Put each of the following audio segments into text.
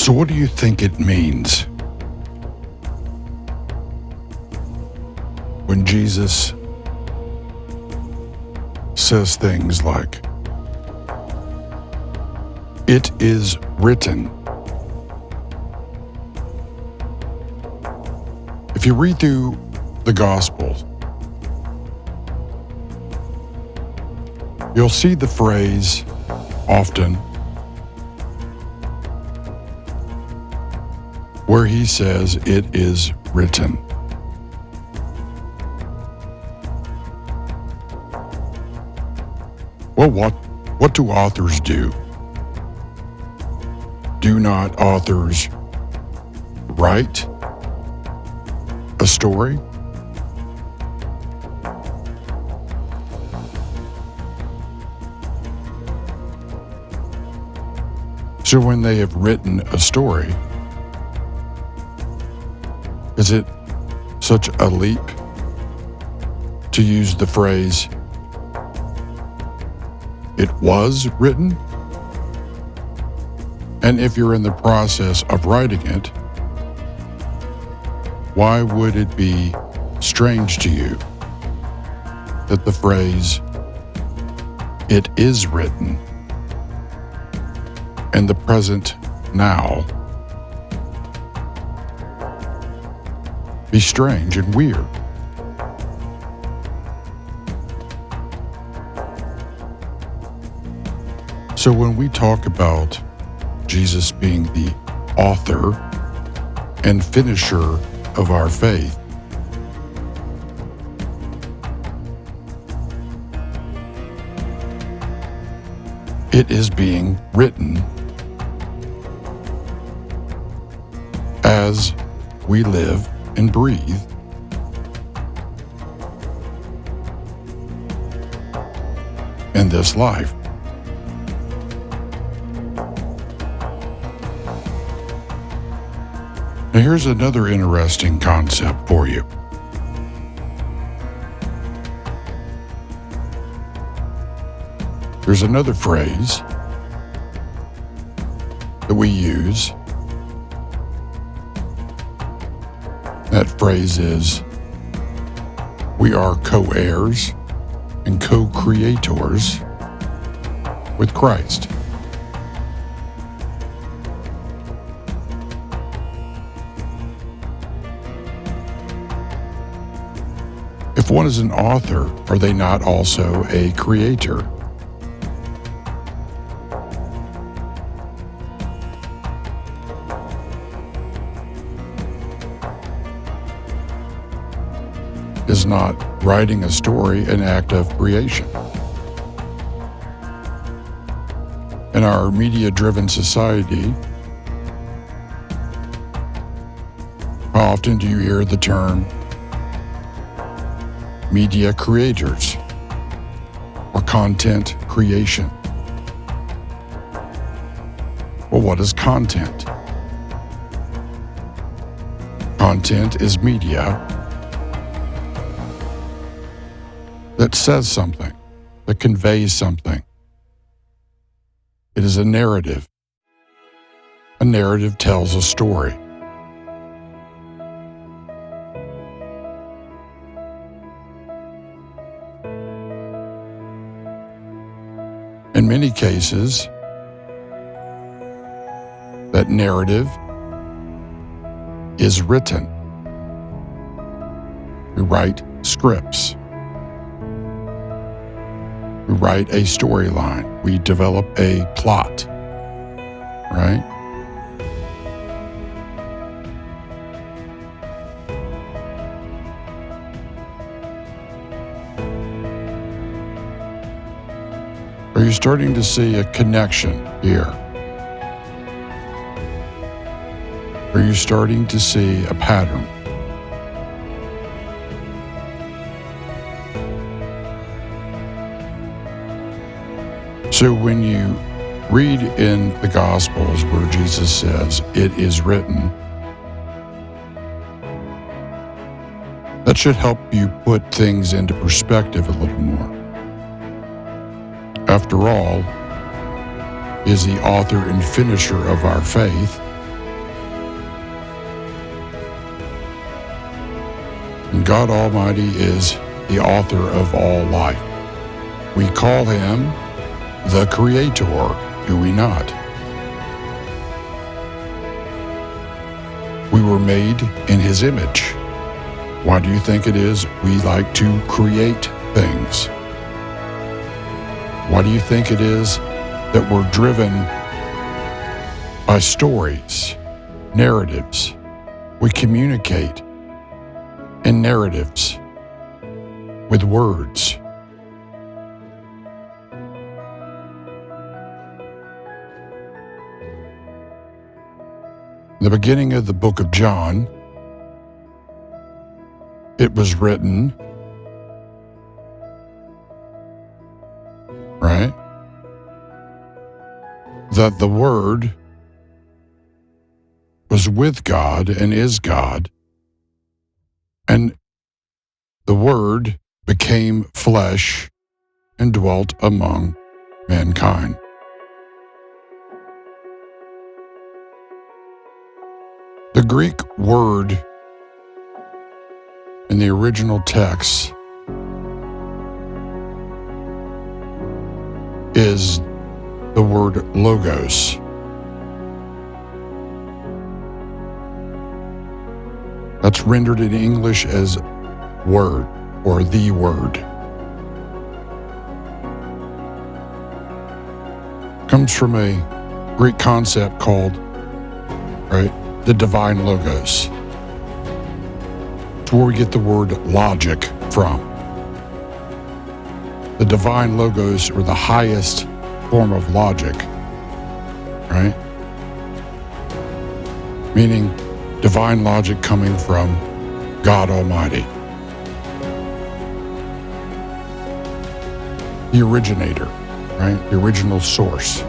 So what do you think it means when Jesus says things like, "It is written"? If you read through the Gospels, you'll see the phrase often where he says, "It is written." Well, what do authors do? Do not authors write a story? So when they have written a story, is it such a leap to use the phrase, "It was written"? And if you're in the process of writing it, why would it be strange to you that the phrase, "It is written," in the present now be strange and weird? So when we talk about Jesus being the author and finisher of our faith, it is being written as we live and breathe in this life. Now here's another interesting concept for you. There's another phrase that we use. That phrase is, we are co-heirs and co-creators with Christ. If one is an author, are they not also a creator? Is not writing a story an act of creation? In our media-driven society, how often do you hear the term media creators or content creation? Well, what is content? Content is media that says something, that conveys something. It is a narrative. A narrative tells a story. In many cases, that narrative is written. We write scripts. We write a storyline. We develop a plot, right? Are you starting to see a connection here? Are you starting to see a pattern? So when you read in the Gospels where Jesus says, "It is written," that should help you put things into perspective a little more. After all, is the author and finisher of our faith And God Almighty is the author of all life. We call him the Creator, do we not? We were made in his image. Why do you think it is we like to create things? Why do you think it is that we're driven by stories, narratives? We communicate in narratives with words. In the beginning of the book of John, it was written, right, that the Word was with God and is God, and the Word became flesh and dwelt among mankind. The Greek word in the original text is the word logos. That's rendered in English as word or the word. Comes from a Greek concept called, right, the divine logos. It's where we get the word logic from. The divine logos are the highest form of logic, right? Meaning divine logic coming from God Almighty, the originator, right? The original source.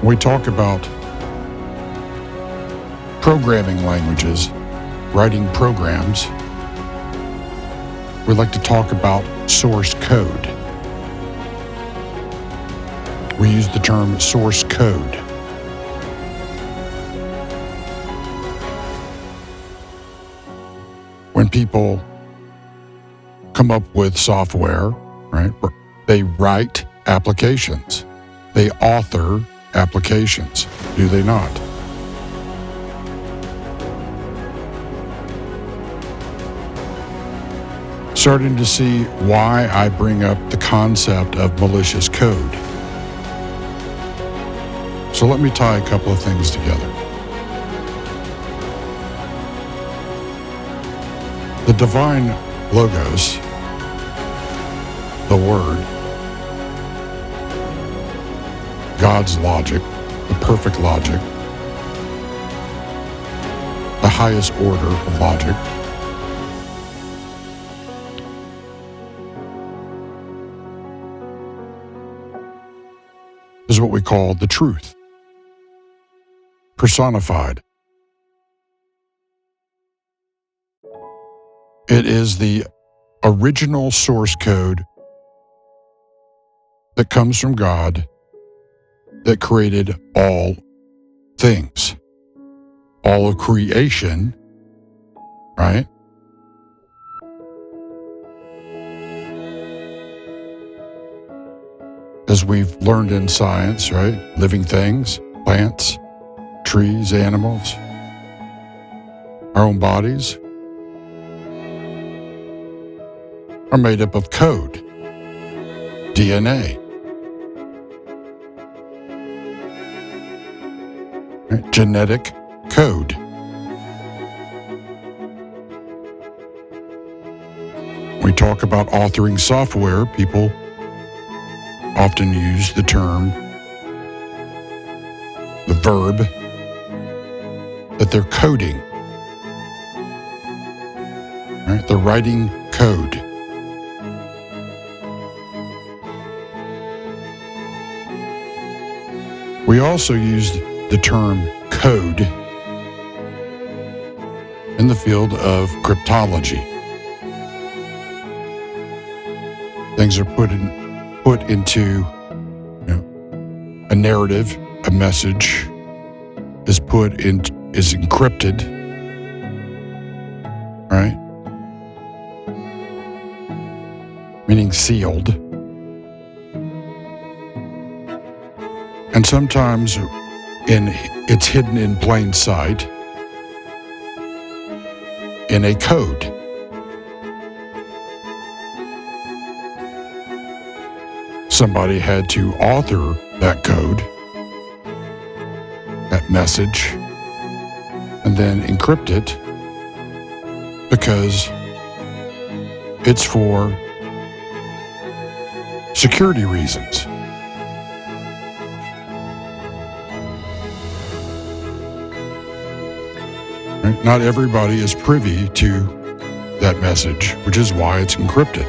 When we talk about programming languages, writing programs, we like to talk about source code. We use the term source code. When people come up with software, right, they write applications. They author applications, do they not? Starting to see why I bring up the concept of malicious code. So let me tie a couple of things together. The divine logos, the Word, God's logic, the perfect logic, the highest order of logic, is what we call the truth, personified. It is the original source code that comes from God that created all things, all of creation, right? As we've learned in science, right? Living things, plants, trees, animals, our own bodies are made up of code, DNA, right? Genetic code. When we talk about authoring software, people often use the term, the verb, that they're coding, right? They're writing code. We also used the term code in the field of cryptology. Things are put into a narrative, a message is encrypted, right? sealed. And sometimes it's hidden in plain sight in a code. Somebody had to author that code, that message, and then encrypt it because it's for security reasons. Right? Not everybody is privy to that message, which is why it's encrypted.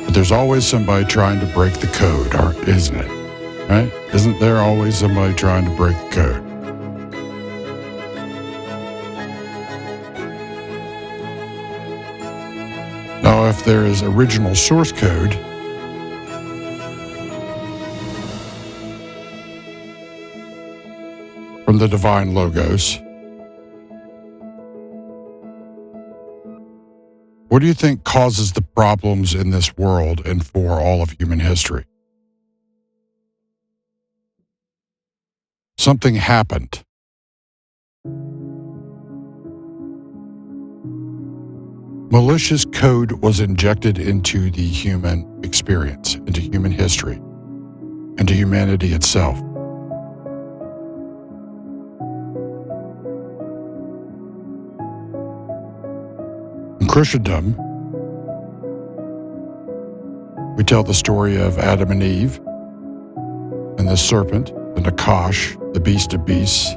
But there's always somebody trying to break the code, isn't it? Right? Isn't there always somebody trying to break the code? Now, if there is original source code, from the divine logos, what do you think causes the problems in this world and for all of human history? Something happened. Malicious code was injected into the human experience, into human history, into humanity itself. In Christendom, we tell the story of Adam and Eve and the serpent, the Nakash, the beast of beasts,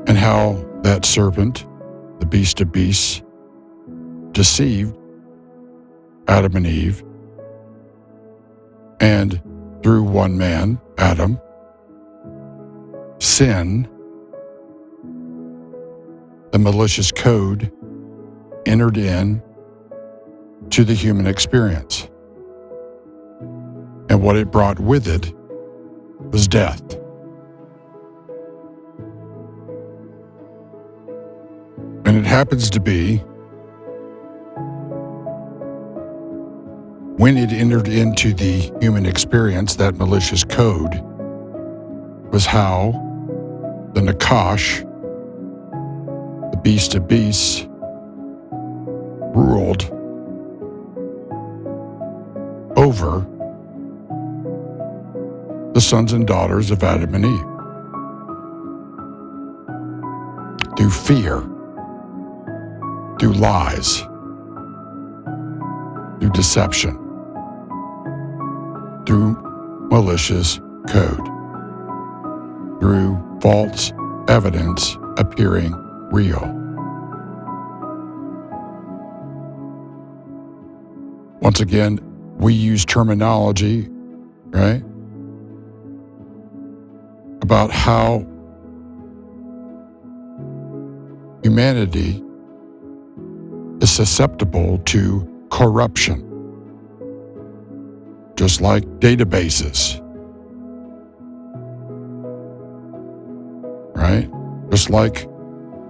and how that serpent, the beast of beasts, deceived Adam and Eve, and through one man, Adam, sin, the malicious code, entered in to the human experience. And what it brought with it was death. And it happens to be when it entered into the human experience, that malicious code was how the Nakash, the beast of beasts, ruled over the sons and daughters of Adam and Eve through fear, through lies, through deception, through malicious code, through false evidence appearing real. Once again, we use terminology, right, about how humanity is susceptible to corruption, just like databases, right? Just like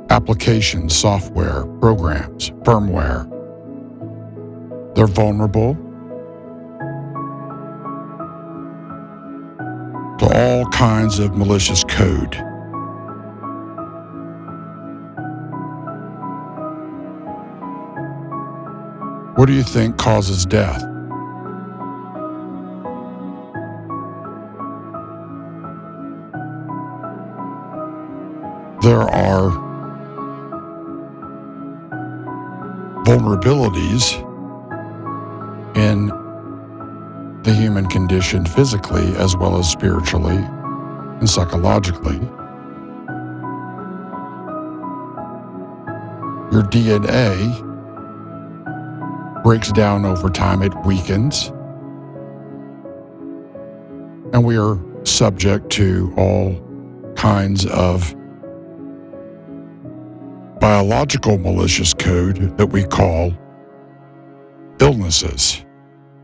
applications, software, programs, firmware. They're vulnerable to all kinds of malicious code. What do you think causes death? There are vulnerabilities in the human condition physically as well as spiritually and psychologically. Your DNA breaks down over time, it weakens, and we are subject to all kinds of biological malicious code that we call illnesses,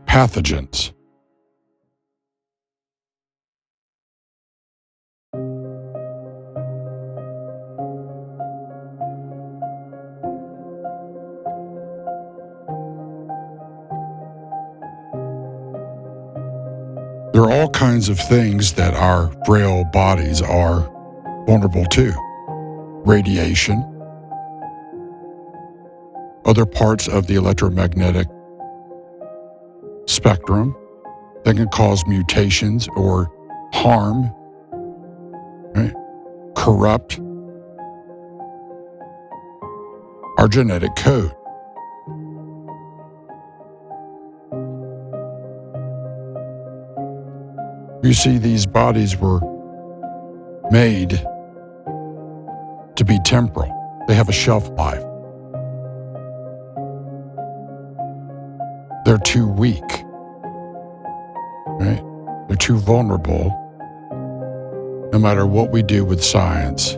pathogens. There are all kinds of things that our frail bodies are vulnerable to. Radiation, other parts of the electromagnetic spectrum that can cause mutations or harm, right? Corrupt our genetic code. You see, these bodies were made to be temporal. They have a shelf life. They're too weak, right? They're too vulnerable, no matter what we do with science.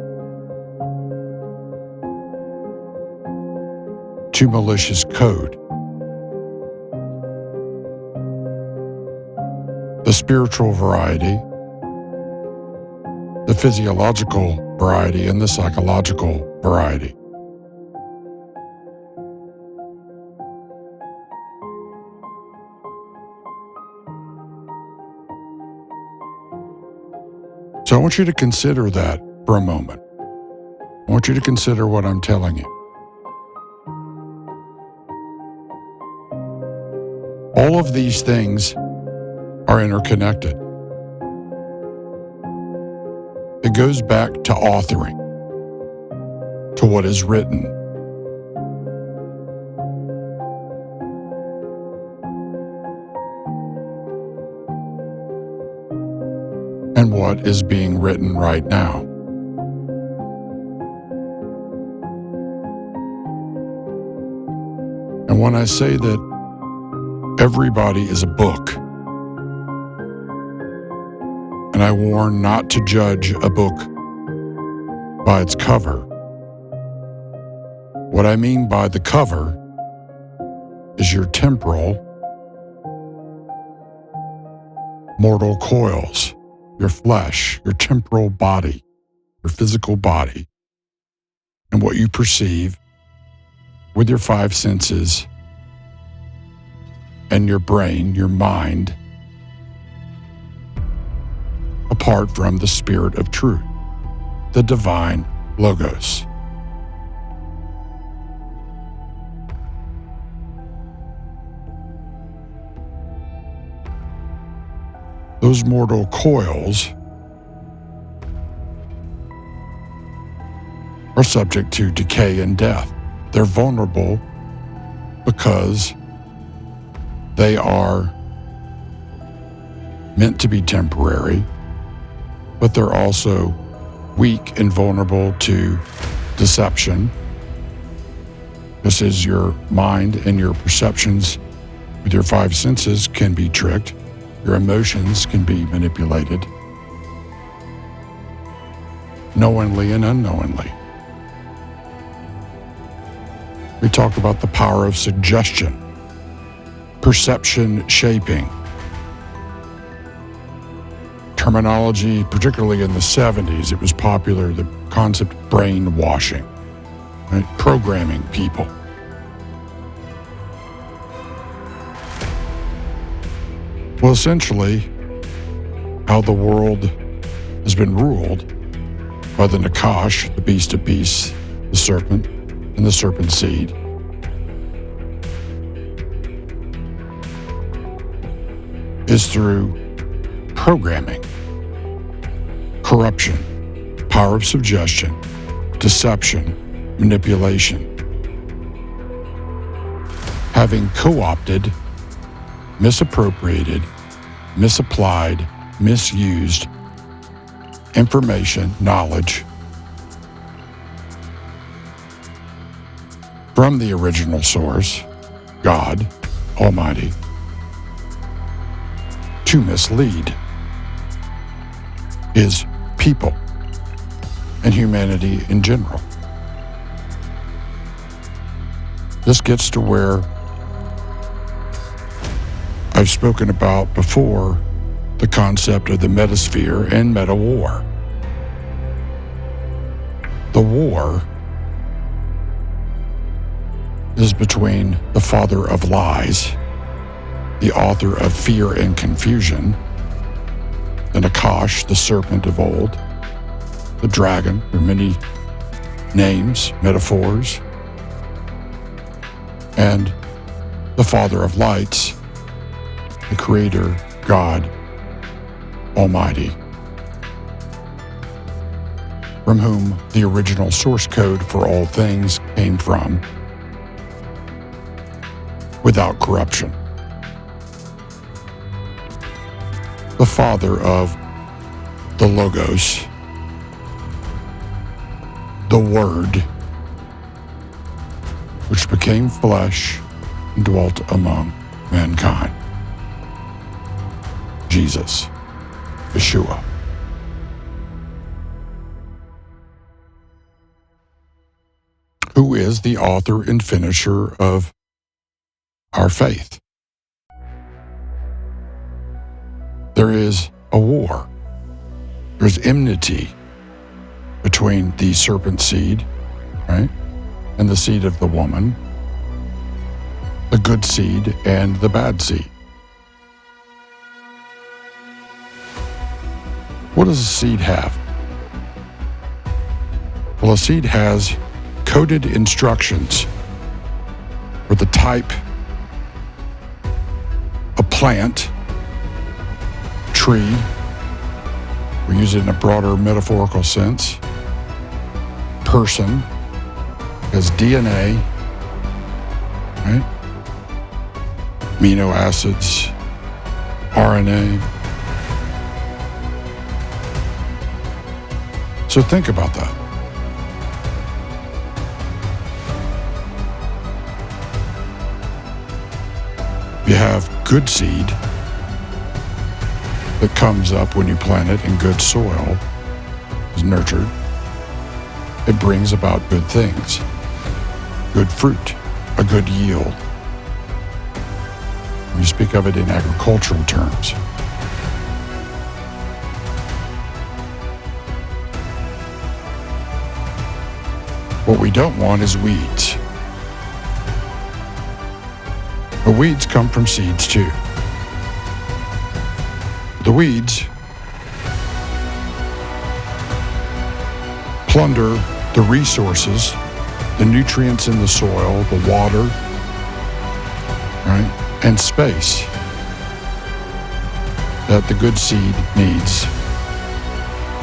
To malicious code. The spiritual variety, the physiological variety, and the psychological variety. So I want you to consider that for a moment. I want you to consider what I'm telling you. All of these things are interconnected. It goes back to authoring, to what is written. And what is being written right now. And when I say that everybody is a book, and I warn not to judge a book by its cover, what I mean by the cover is your temporal, mortal coils, your flesh, your temporal body, your physical body, and what you perceive with your five senses and your brain, your mind, apart from the Spirit of truth, the divine Logos. Those mortal coils are subject to decay and death. They're vulnerable because they are meant to be temporary, but they're also weak and vulnerable to deception. Just as your mind and your perceptions with your five senses can be tricked, your emotions can be manipulated, knowingly and unknowingly. We talk about the power of suggestion, perception shaping. Terminology, particularly in the 70s, it was popular, the concept of brainwashing, right? Programming people. Well, essentially, how the world has been ruled by the Nakash, the beast of beasts, the serpent, and the serpent seed, is through programming, corruption, power of suggestion, deception, manipulation, having co-opted, misappropriated, misapplied, misused information, knowledge from the original source, God Almighty, to mislead His people and humanity in general. This gets to where I've spoken about before the concept of the metasphere and meta-war. The war is between the father of lies, the author of fear and confusion, the Nakash, the serpent of old, the dragon. There are many names, metaphors, and the Father of lights, the Creator, God Almighty, from whom the original source code for all things came from, without corruption. The Father of the Logos, the Word, which became flesh and dwelt among mankind. Jesus, Yeshua. Who is the author and finisher of our faith. There is a war. There's enmity between the serpent seed, right, and the seed of the woman, the good seed and the bad seed. What does a seed have? Well, a seed has coded instructions for the type of plant, tree, we use it in a broader metaphorical sense, person, has DNA, right? Amino acids, RNA. So think about that. You have good seed that comes up when you plant it in good soil, is nurtured. It brings about good things, good fruit, a good yield. We speak of it in agricultural terms. What we don't want is weeds. But weeds come from seeds too. The weeds plunder the resources, the nutrients in the soil, the water, right, and space that the good seed needs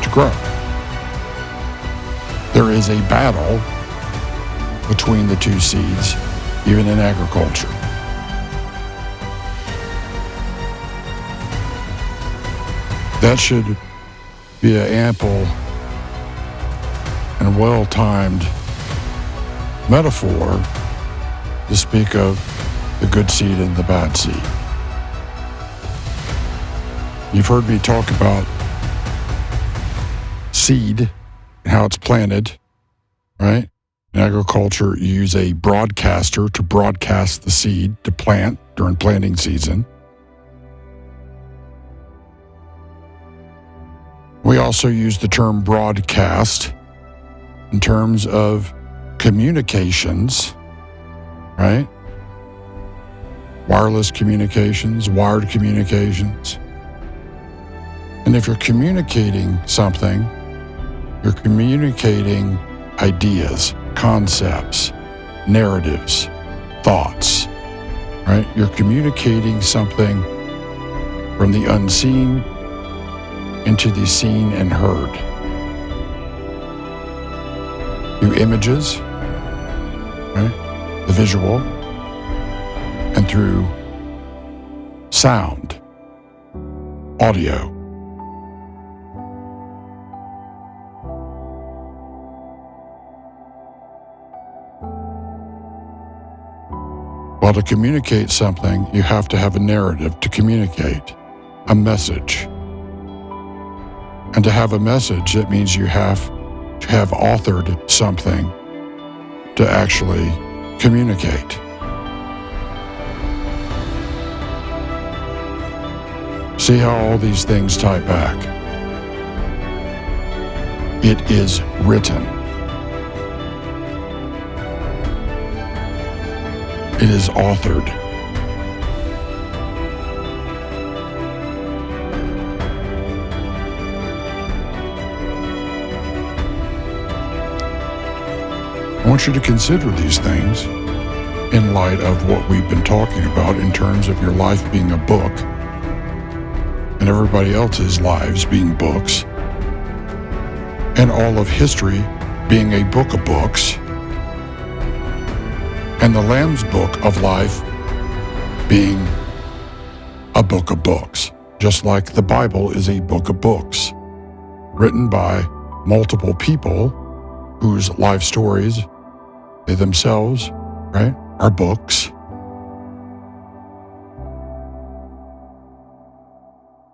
to grow. There is a battle between the two seeds, even in agriculture. That should be an ample and well-timed metaphor to speak of the good seed and the bad seed. You've heard me talk about seed and how it's planted, right? In agriculture, you use a broadcaster to broadcast the seed to plant during planting season. We also use the term broadcast in terms of communications, right? Wireless communications, wired communications. And if you're communicating something, you're communicating ideas, concepts, narratives, thoughts, right? You're communicating something from the unseen into the seen and heard. Through images, right? The visual, and through sound, audio. Well, to communicate something, you have to have a narrative to communicate, a message. And to have a message, that means you have to have authored something to actually communicate. See how all these things tie back. It is written. It is authored. want you to consider these things in light of what we've been talking about in terms of your life being a book and everybody else's lives being books, and all of history being a book of books, and the Lamb's book of life being a book of books, just like the Bible is a book of books, written by multiple people whose life stories, they themselves, right, are books.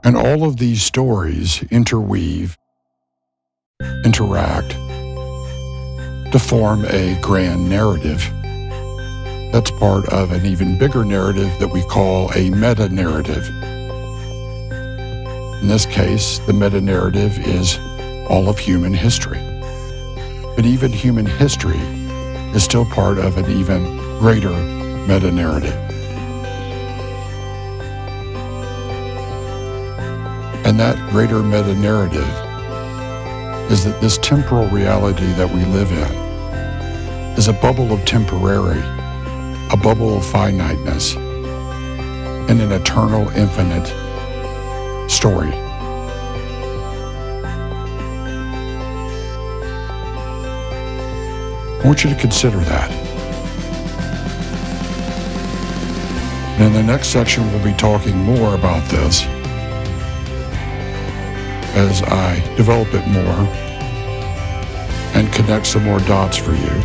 And all of these stories interweave, interact, to form a grand narrative that's part of an even bigger narrative that we call a meta-narrative. In this case, the meta-narrative is all of human history. But even human history is still part of an even greater meta-narrative. And that greater meta-narrative is that this temporal reality that we live in is a bubble of temporary, a bubble of finiteness, and an eternal, infinite story. I want you to consider that. And in the next section, we'll be talking more about this as I develop it more and connect some more dots for you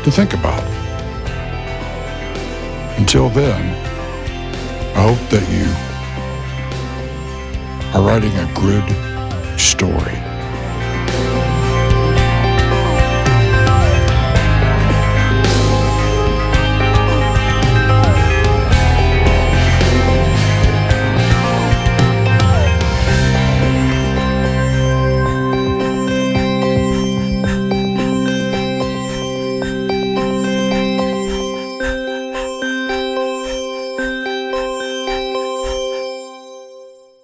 to think about. Until then, I hope that you are writing a good story.